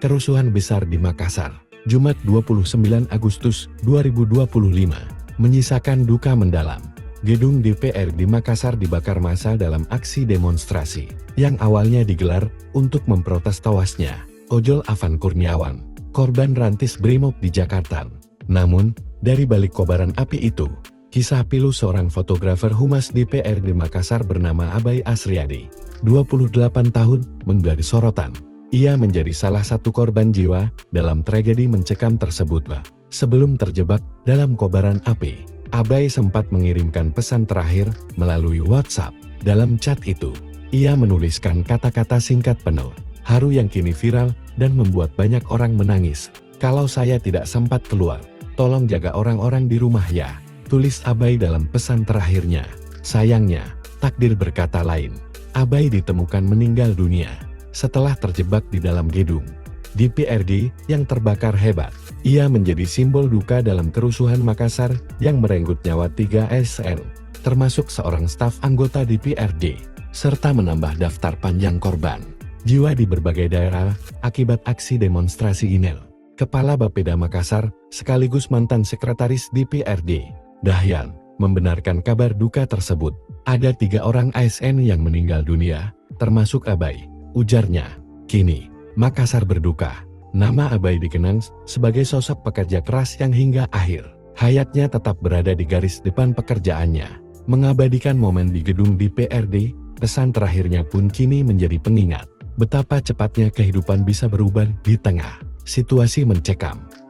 Kerusuhan besar di Makassar, Jumat 29 Agustus 2025, menyisakan duka mendalam. Gedung DPR di Makassar dibakar massa dalam aksi demonstrasi, yang awalnya digelar untuk memprotes tewasnya ojol Afan Kurniawan, korban rantis Brimob di Jakarta. Namun, dari balik kobaran api itu, kisah pilu seorang fotografer humas DPR di Makassar bernama Abai Asriadi, 28 tahun, menjadi sorotan. Ia menjadi salah satu korban jiwa dalam tragedi mencekam tersebut. Sebelum terjebak dalam kobaran api, Abai sempat mengirimkan pesan terakhir melalui WhatsApp. Dalam chat itu, ia menuliskan kata-kata singkat penuh haru yang kini viral dan membuat banyak orang menangis. "Kalau saya tidak sempat keluar, tolong jaga orang-orang di rumah ya," tulis Abai dalam pesan terakhirnya. Sayangnya, takdir berkata lain. Abai ditemukan meninggal dunia setelah terjebak di dalam gedung DPRD yang terbakar hebat. Ia menjadi simbol duka dalam kerusuhan Makassar yang merenggut nyawa 3 ASN, termasuk seorang staf anggota DPRD, serta menambah daftar panjang korban jiwa di berbagai daerah akibat aksi demonstrasi ini. Kepala Bapeda Makassar, sekaligus mantan sekretaris DPRD, Dahyan, membenarkan kabar duka tersebut. Ada 3 orang ASN yang meninggal dunia, termasuk Abai. Ujarnya, "Kini, Makassar berduka. Nama Abai dikenang sebagai sosok pekerja keras yang hingga akhir hayatnya tetap berada di garis depan pekerjaannya. Mengabadikan momen di gedung DPRD, pesan terakhirnya pun kini menjadi pengingat betapa cepatnya kehidupan bisa berubah di tengah situasi mencekam."